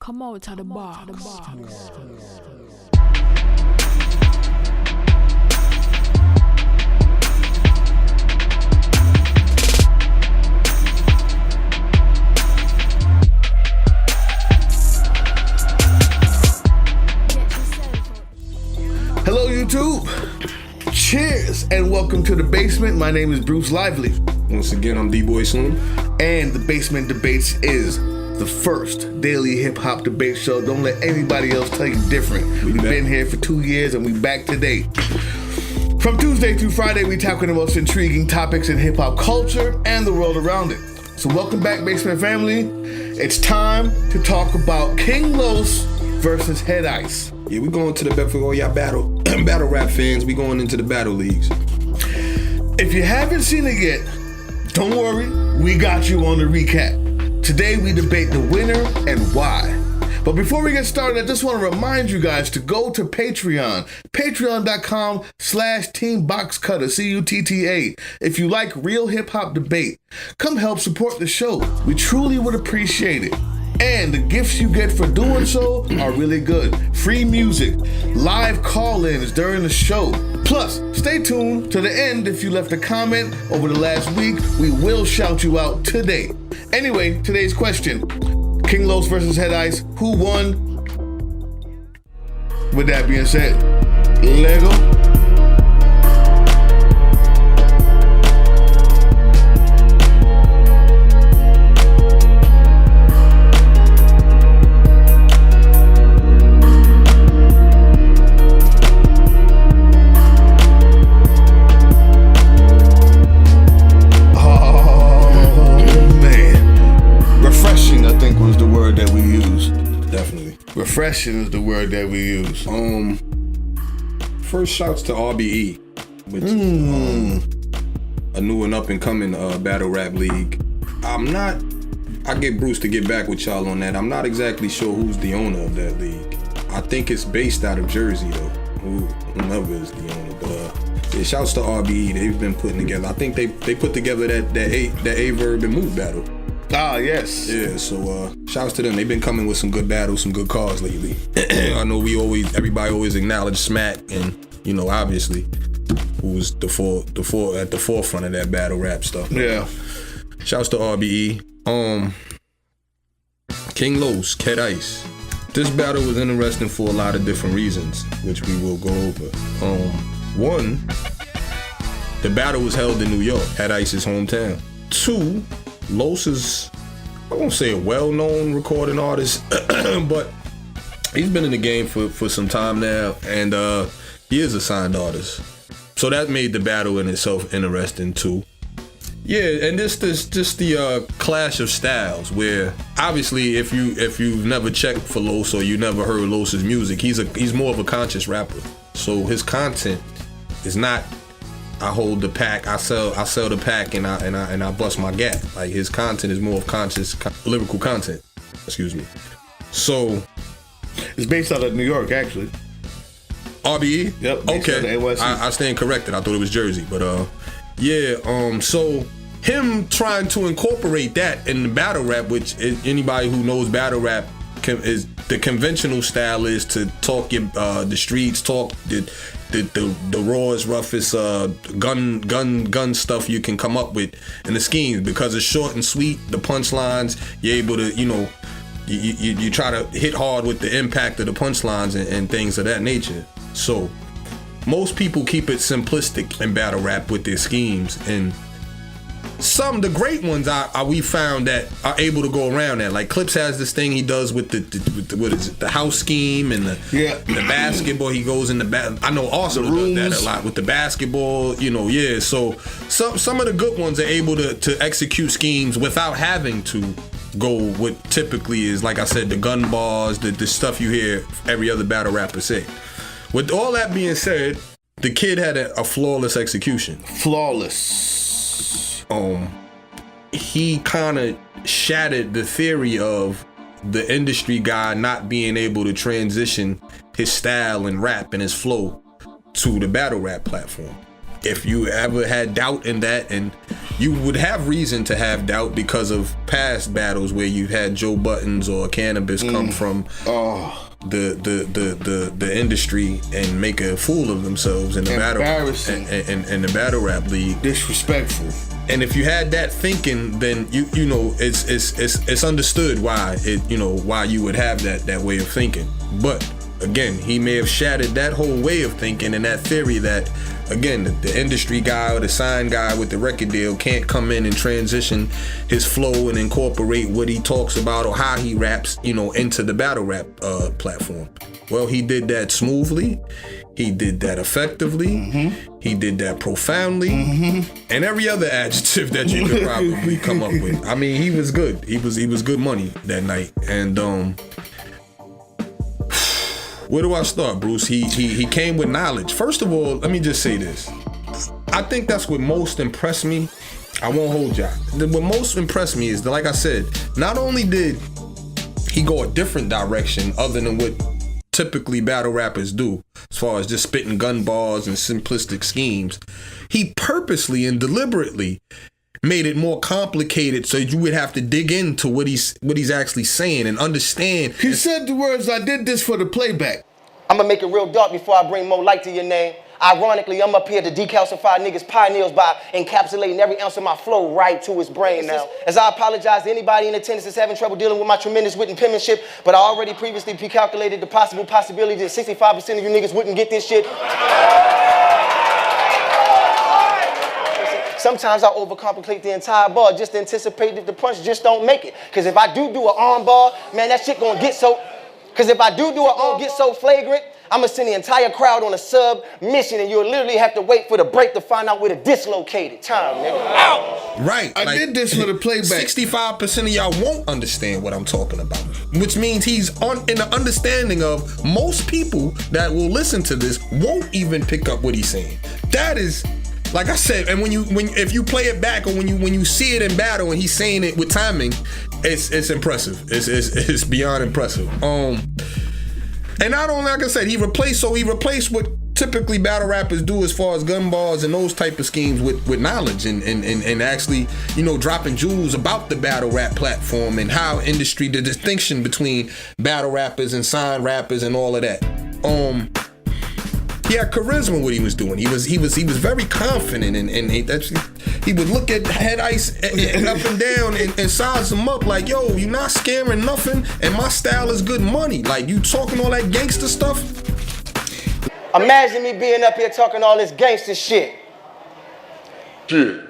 Come out of the box. Hello YouTube, cheers and welcome to The Basement. My name is Bruce Lively. Once again, I'm D-Boy Slim. And The Basement Debates is the first daily hip-hop debate show. Don't let anybody else tell you different. We've been here for 2 years and we back today. From Tuesday through Friday, we tackle the most intriguing topics in hip-hop culture and the world around it. So welcome back, Basement family. It's time to talk about King Los versus Head Ice. Yeah, we going to the battle for all y'all battle rap fans. We going into the battle leagues. If you haven't seen it yet, don't worry, we got you on the recap. Today we debate the winner and why. But before we get started, I just want to remind you guys to go to Patreon, patreon.com/teamboxcutter, CUTTA. If you like real hip hop debate, come help support the show. We truly would appreciate it. And the gifts you get for doing so are really good. Free music, live call-ins during the show. Plus, stay tuned to the end. If you left a comment over the last week, we will shout you out today. Anyway, today's question, King Los versus Head Ice, who won? With that being said, Lego. Refreshing is the word that we use. First shouts to RBE, which is a new and up and coming battle rap league. I get Bruce to get back with y'all on that. I'm not exactly sure who's the owner of that league. I think it's based out of Jersey though, whomever is the owner. But yeah, shouts to RBE. They've been putting together. I think they put together that A-Verb and Move battle. Ah, yes. Yeah, so shouts to them. They've been coming with some good battles, some good cards lately. I know everybody always acknowledge Smack and, obviously, who was at the forefront of that battle rap stuff. Yeah. Shouts to RBE. King Los, Head Ice. This battle was interesting for a lot of different reasons, which we will go over. One, the battle was held in New York, Head Ice's hometown. Two, Los is, I won't say a well-known recording artist, but he's been in the game for some time now, and he is a signed artist. So that made the battle in itself interesting too. Yeah, and this just the clash of styles, where obviously if you've never checked for Los or you never heard Los's music, he's more of a conscious rapper. So his content is not, I hold the pack, I sell the pack, and I bust my gap. Like, his content is more of conscious lyrical content. Excuse me. So it's based out of New York, actually. RBE? Yep. Okay. I stand corrected. I thought it was Jersey, but so him trying to incorporate that in the battle rap, which anybody who knows battle rap is the conventional style is to talk the streets, talk the rawest, roughest gun stuff you can come up with in the schemes, because it's short and sweet. The punchlines, you're able to, you try to hit hard with the impact of the punchlines and things of that nature. So most people keep it simplistic in battle rap with their schemes, and the great ones we found that are able to go around that. Like Clips has this thing he does with the house scheme and the basketball. He goes in the back. I know Arsenal does that a lot with the basketball. So some of the good ones are able to execute schemes without having to go what typically is, like I said, the gun bars, the stuff you hear every other battle rapper say. With all that being said, the kid had a flawless execution. Flawless. He kind of shattered the theory of the industry guy not being able to transition his style and rap and his flow to the battle rap platform. if you ever had doubt in that, and you would have reason to have doubt because of past battles where you had Joe Buttons or Cannabis come from the industry and make a fool of themselves in the battle in the battle rap league. Disrespectful. And if you had that thinking, then you know it's understood why why you would have that way of thinking. But again, he may have shattered that whole way of thinking and that theory that, again, the industry guy or the sign guy with the record deal can't come in and transition his flow and incorporate what he talks about or how he raps, into the battle rap platform. Well, he did that smoothly. He did that effectively. Mm-hmm. He did that profoundly. Mm-hmm. And every other adjective that you could probably come up with. I mean, he was good. He was good money that night. And where do I start, Bruce? He came with knowledge. First of all, let me just say this. I think that's what most impressed me. I won't hold y'all. What most impressed me is that, like I said, not only did he go a different direction other than what typically battle rappers do, as far as just spitting gun bars and simplistic schemes, he purposely and deliberately made it more complicated so you would have to dig into what he's actually saying and understand. He said the words, "I did this for the playback." I'm gonna make it real dark before I bring more light to your name. Ironically, I'm up here to decalcify niggas' pioneers by encapsulating every ounce of my flow right to his brain now. As I apologize to anybody in attendance that's having trouble dealing with my tremendous wit and penmanship, but I already previously pre-calculated the possibility that 65% of you niggas wouldn't get this shit. Sometimes I overcomplicate the entire bar just to anticipate that the punch just don't make it. Cause if I do an arm bar, man, that shit gonna get so... Cause if I do an arm get so flagrant, I'ma send the entire crowd on a sub-mission and you'll literally have to wait for the break to find out where the dislocated time, nigga. Ow! Right. I did this for the playback. 65% of y'all won't understand what I'm talking about. Which means he's in the understanding of most people that will listen to this won't even pick up what he's saying. That is... Like I said, and if you play it back or when you see it in battle and he's saying it with timing, it's impressive. It's beyond impressive. And not only, like I said, he replaced what typically battle rappers do as far as gun bars and those type of schemes with knowledge and actually, dropping jewels about the battle rap platform and how industry, the distinction between battle rappers and sign rappers and all of that. He had charisma what he was doing. He was very confident and he would look at Head Ice and up and down and size him up like, yo, you not scaring nothing and my style is good money. Like, you talking all that gangster stuff? Imagine me being up here talking all this gangster shit. Yeah.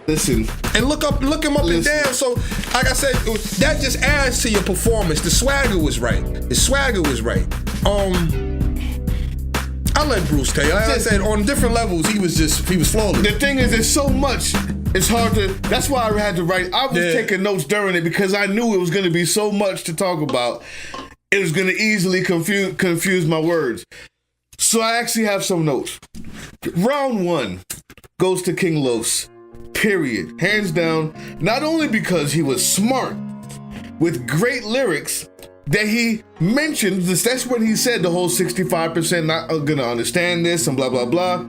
Listen. And look him up and down. So, like I said, that just adds to your performance. The swagger was right. I'll let Bruce tell you. Like I said, on different levels, he was flawless. The thing is, there's so much. It's hard to. That's why I had to write. I was taking notes during it because I knew it was going to be so much to talk about. It was going to easily confuse my words. So I actually have some notes. Round 1 goes to King Los. Period. Hands down. Not only because he was smart with great lyrics. That he mentioned this, that's when he said the whole 65% not gonna understand this and blah blah blah.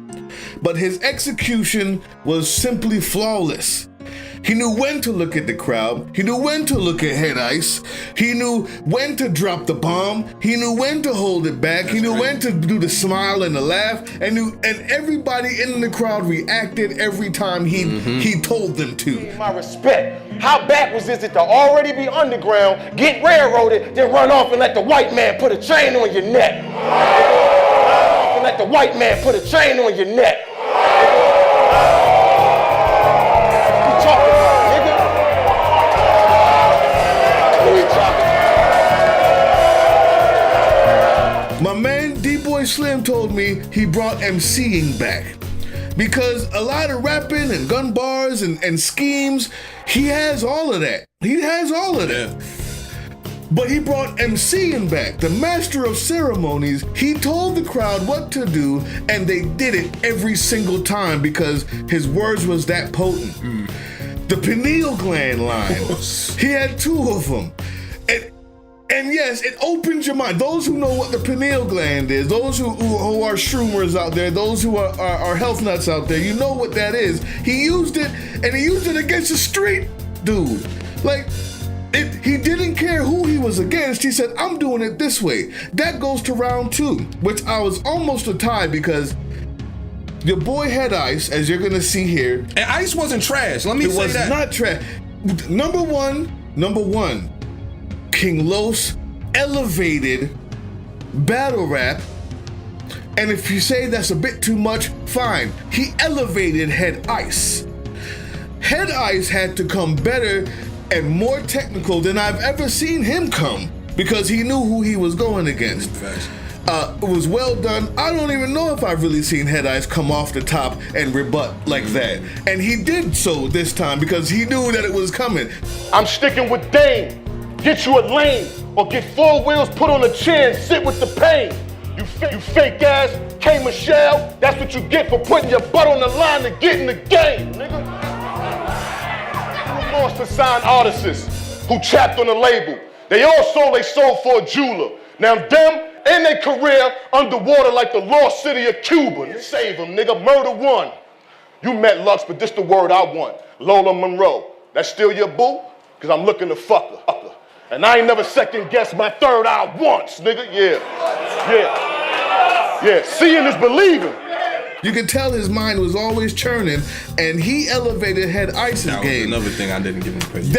But his execution was simply flawless. He knew when to look at the crowd. He knew when to look at Head Ice. He knew when to drop the bomb. He knew when to hold it back. He knew when to do the smile and the laugh. And everybody in the crowd reacted every time he told them to. My respect. How backwards is it to already be underground, get railroaded, then run off and let the white man put a chain on your neck? And let the white man put a chain on your neck. My man D-Boy Slim told me he brought MCing back. Because a lot of rapping and gun bars and schemes, he has all of that. But he brought MCing back, the master of ceremonies. He told the crowd what to do, and they did it every single time because his words was that potent. The pineal gland line, he had 2 of them. And yes, it opens your mind. Those who know what the pineal gland is, those who are shroomers out there, those who are health nuts out there, you know what that is. He used it, and he used it against a street dude. Like, he didn't care who he was against. He said, I'm doing it this way. That goes to round 2, which I was almost a tie because your boy had Ice, as you're going to see here. And Ice wasn't trash. Let me say that. It was not trash. Number one, King Los elevated battle rap. And if you say that's a bit too much, fine. He elevated Head Ice. Head Ice had to come better and more technical than I've ever seen him come because he knew who he was going against. It was well done. I don't even know if I've really seen Head Ice come off the top and rebut like that. And he did so this time because he knew that it was coming. I'm sticking with Dame. Get you a lane or get 4 wheels put on a chair and sit with the pain. You fake ass K. Michelle, that's what you get for putting your butt on the line to get in the game, nigga. You lost to sign artists who chapped on the label. They all sold they soul for a jeweler. Now them and their career underwater like the lost city of Cuba. Save them, nigga, murder one. You met Lux, but this the word I want. Lola Monroe. That's still your boo? Cause I'm looking to fuck her. And I ain't never second guessed my third eye once, nigga. Yeah. Seeing is believing. You could tell his mind was always churning, and he elevated Head Ice's that was game. Another thing I didn't give him credit.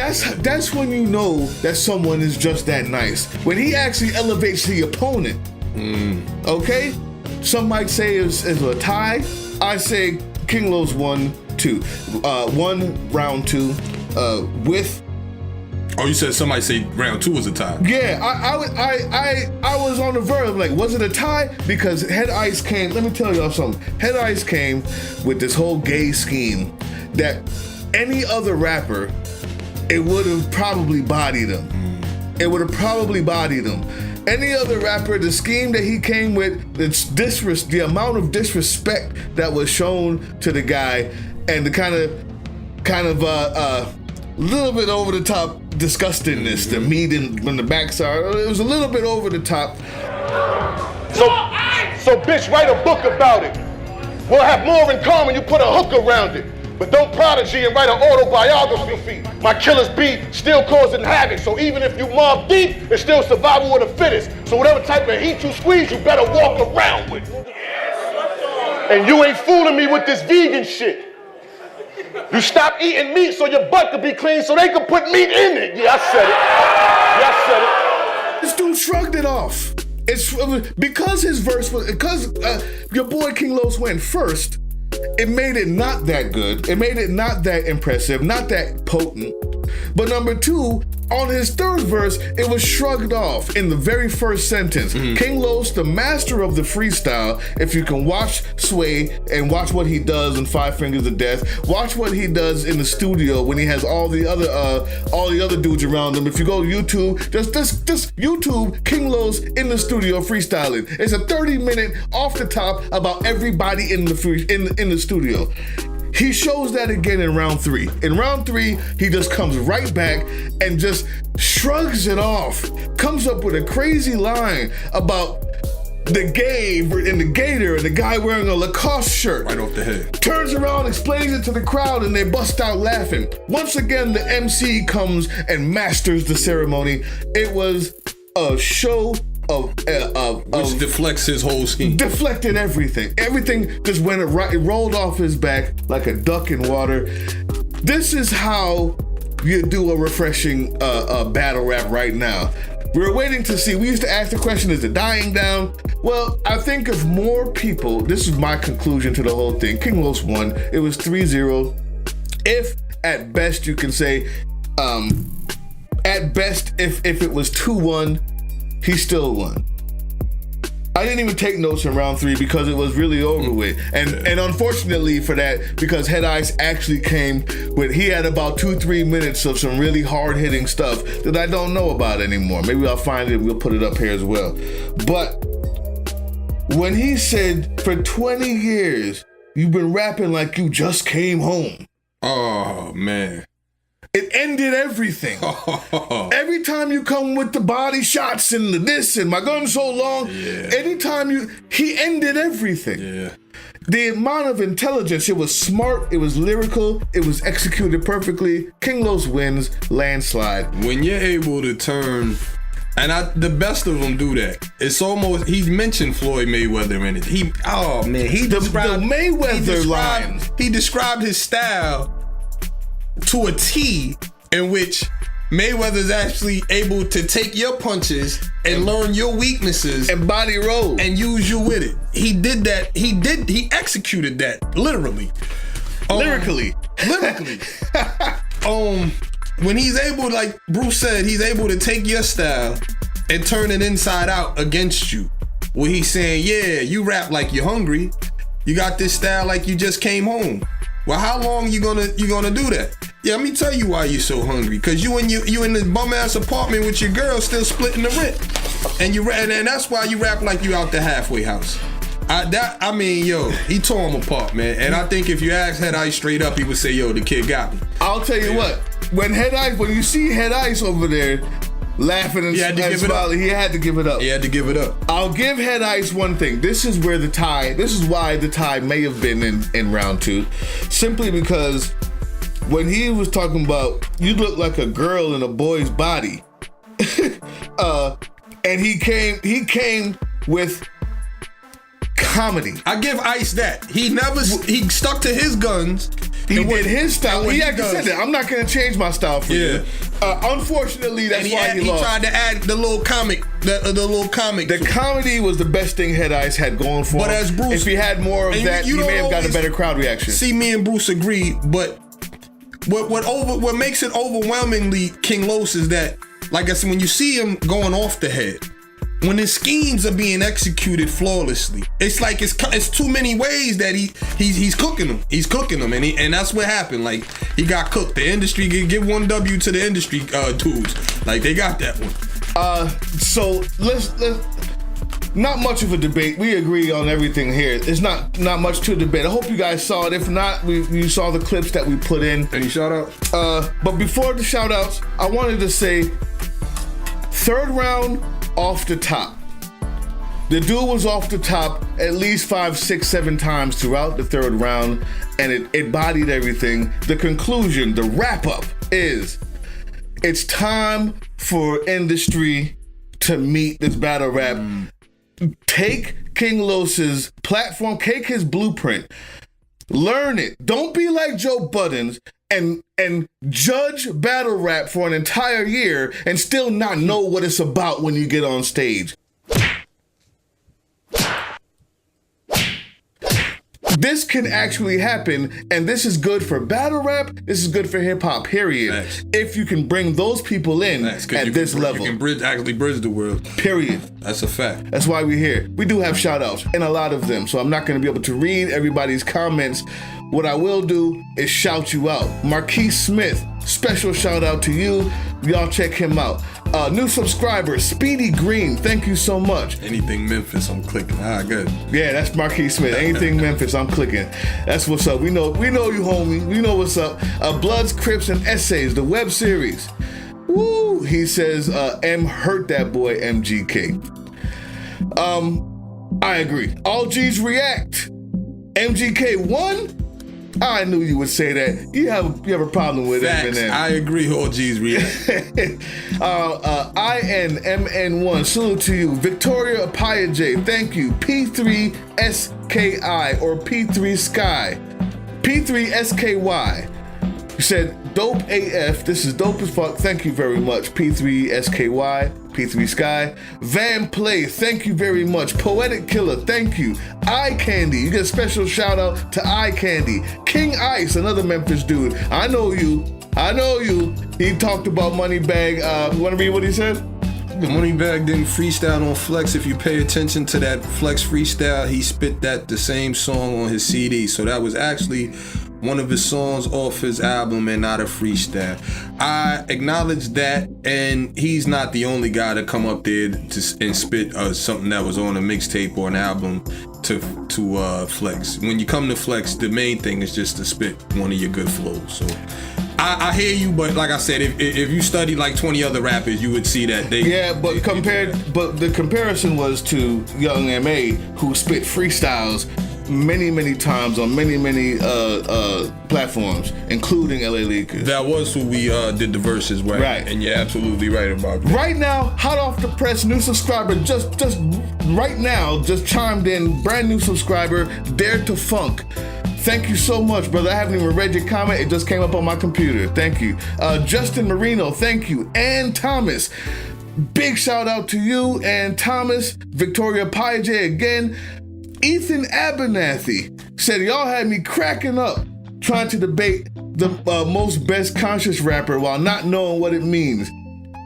That's when you know that someone is just that nice. When he actually elevates the opponent. Okay? Some might say it's a tie. I say King Los 1 round 2 with. Oh, you said somebody say round 2 was a tie. Yeah, I was on the verge of like, was it a tie? Because Head Ice came, let me tell y'all something. Head Ice came with this whole gay scheme that any other rapper, it would have probably bodied him. Any other rapper, the scheme that he came with, the amount of disrespect that was shown to the guy, and the kind of little bit over the top disgustingness, the meat and the backside, it was a little bit over the top. So bitch, write a book about it. We'll have more in common, you put a hook around it. But don't prodigy and write an autobiography. My killers be still causing havoc. So even if you mob deep, it's still survival of the fittest. So whatever type of heat you squeeze, you better walk around with. And you ain't fooling me with this vegan shit. You stop eating meat so your butt could be clean so they could put meat in it. Yeah, I said it. This dude shrugged it off. It's because his verse was, because your boy King Los went first, it made it not that good. It made it not that impressive, not that potent. But number 2, on his third verse, it was shrugged off in the very first sentence. King Los, the master of the freestyle. If you can watch Sway and watch what he does in 5 Fingers of Death, watch what he does in the studio when he has all the other dudes around him. If you go to YouTube, just YouTube King Los in the studio freestyling. It's a 30-minute off the top about everybody in the studio. He shows that again in round 3. In round 3, he just comes right back and just shrugs it off. Comes up with a crazy line about the gay and the gator and the guy wearing a Lacoste shirt. Right off the head. Turns around, explains it to the crowd, and they bust out laughing. Once again, the MC comes and masters the ceremony. It was a show which deflects his whole scheme. Deflected everything. Everything just went right. It rolled off his back like a duck in water. This is how you do a refreshing battle rap right now. We're waiting to see. We used to ask the question, is it dying down? Well, I think if more people, this is my conclusion to the whole thing. King Los won. It was 3-0. If at best you can say, at best, if it was 2-1, he still won. I didn't even take notes in round 3 because it was really over with. And unfortunately for that, because Head Ice actually came with, he had about 2-3 minutes of some really hard-hitting stuff that I don't know about anymore. Maybe I'll find it and we'll put it up here as well. But when he said, for 20 years, you've been rapping like you just came home. Oh, man. It ended everything. Every time you come with the body shots and the this and my gun's so long, anytime he ended everything. Yeah. The amount of intelligence, it was smart, it was lyrical, it was executed perfectly. King Los wins, landslide. When you're able to turn, and the best of them do that. It's almost, he's mentioned Floyd Mayweather in it. He described the Mayweather line. He described his style to a T, in which Mayweather's actually able to take your punches and learn your weaknesses and body roll and use you with it. He did that. He executed that literally. Lyrically. When he's able, like Bruce said, he's able to take your style and turn it inside out against you. Where he's saying, yeah, you rap like you're hungry. You got this style like you just came home. Well, how long you gonna do that? Yeah, let me tell you why you so hungry. Cause you in this bum ass apartment with your girl still splitting the rent, and that's why you rap like you out the halfway house. He tore him apart, man. And I think if you ask Head Ice straight up, he would say, "Yo, the kid got me." I'll tell you what. When you see Head Ice over there laughing and smiling, he had to give it up. He had to give it up. I'll give Head Ice one thing. This is why the tie may have been in round 2, simply because when he was talking about you look like a girl in a boy's body, and he came with comedy. I give Ice that. He stuck to his guns. He did his style. He actually said that. I'm not going to change my style for you. Unfortunately, that's why he lost. He tried to add the little comic. The comedy was the best thing Head Ice had going for him. But as Bruce, if he had more of that, he may have got a better crowd reaction. See, me and Bruce agree, but what makes it overwhelmingly King Los is that, like I said, when you see him going off the head, when his schemes are being executed flawlessly, it's like it's too many ways that he's cooking them. He's cooking them, and that's what happened. Like, he got cooked. The industry give one W to the industry dudes. Like, they got that one. So let's not much of a debate. We agree on everything here. There's not much to debate. I hope you guys saw it. If not, you saw the clips that we put in. Any shout outs? But before the shout outs, I wanted to say, third round off the top. The dude was off the top at least 5, 6, 7 times throughout the third round, and it bodied everything. The conclusion, the wrap up is, it's time for industry to meet this battle rap. Take King Los's platform, take his blueprint, learn it. Don't be like Joe Buttons and judge battle rap for an entire year and still not know what it's about when you get on stage. This can actually happen, and this is good for battle rap. This is good for hip hop, period. Thanks. If you can bring those people in at this level. You can actually bridge the world. Period. That's a fact. That's why we're here. We do have shout outs, and a lot of them, so I'm not going to be able to read everybody's comments. What I will do is shout you out. Marquise Smith, special shout out to you. Y'all check him out. New subscriber, Speedy Green, thank you so much. Anything Memphis, I'm clicking. Good. Yeah, that's Marquise Smith. Anything Memphis, I'm clicking. That's what's up. We know you, homie. We know what's up. Bloods, Crips, and Essays, the web series. Woo! He says, M hurt that boy, MGK. I agree. All G's react. MGK won? I knew you would say that. You have a problem with Facts. Eminem. I agree. All G's react. INMN1, salute to you. Victoria Apaya J, thank you. P3SKI or P3 Sky. P3SKY. You said dope AF. This is dope as fuck. Thank you very much. P3SKY. P3 Sky. Van Play, thank you very much. Poetic Killer, thank you. Eye Candy, you get a special shout out to Eye Candy. King Ice, another Memphis dude. I know you. He talked about Moneybag. You want to read what he said? Moneybag didn't freestyle on Flex. If you pay attention to that Flex freestyle, he spit the same song on his CD. So that was actually one of his songs off his album and not a freestyle. I acknowledge that, and he's not the only guy to come up there and spit something that was on a mixtape or an album to Flex. When you come to Flex, the main thing is just to spit one of your good flows. So I hear you, but like I said, if you study like 20 other rappers, you would see that they. Yeah, but the comparison was to Young M.A., who spit freestyles many times on many platforms, including LA Leakers. That was who we did the verses with. Right. And you're absolutely right about that. Right now, hot off the press, new subscriber, just right now, just chimed in, brand new subscriber, Dare to Funk. Thank you so much, brother. I haven't even read your comment. It just came up on my computer. Thank you. Justin Marino, thank you. And Thomas, big shout out to you and Thomas. Victoria Paige again. Ethan Abernathy said, y'all had me cracking up trying to debate the most best conscious rapper while not knowing what it means.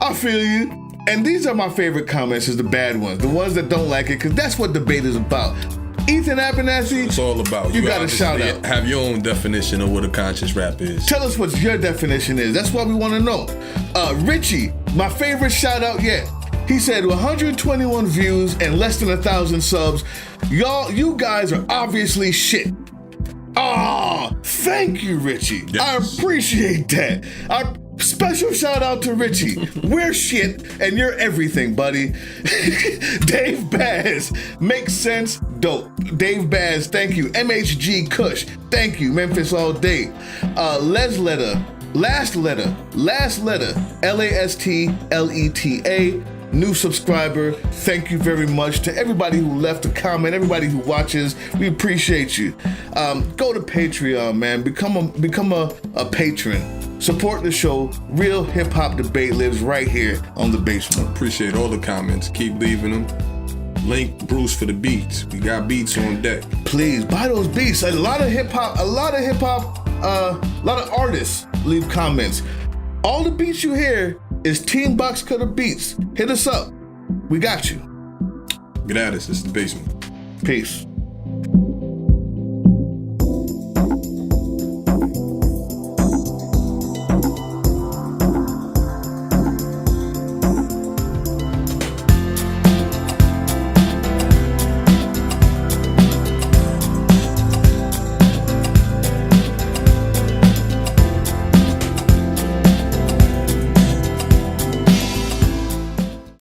I feel you. And these are my favorite comments, is the bad ones, the ones that don't like it, because that's what debate is about. Ethan Abernathy, it's all about. You got to shout out. Have your own definition of what a conscious rap is. Tell us what your definition is. That's what we want to know. Richie, my favorite shout out yet. He said 121 views and less than 1,000 subs. You guys are obviously shit. Ah, thank you, Richie. Yes. I appreciate that. Special shout out to Richie. We're shit and you're everything, buddy. Dave Baz, makes sense, dope. Dave Baz, thank you. MHG Kush, thank you. Memphis all day. Last letter, LASTLETA, new subscriber. Thank you very much to everybody who left a comment, everybody who watches. We appreciate you. Go to Patreon, man. Become a patron. Support the show. Real Hip Hop Debate lives right here on The Basement. Appreciate all the comments. Keep leaving them. Link Bruce for the beats. We got beats on deck. Please buy those beats. A lot of artists leave comments. All the beats you hear is Team Box Cutter Beats. Hit us up. We got you. Get at us. It's The Basement. Peace.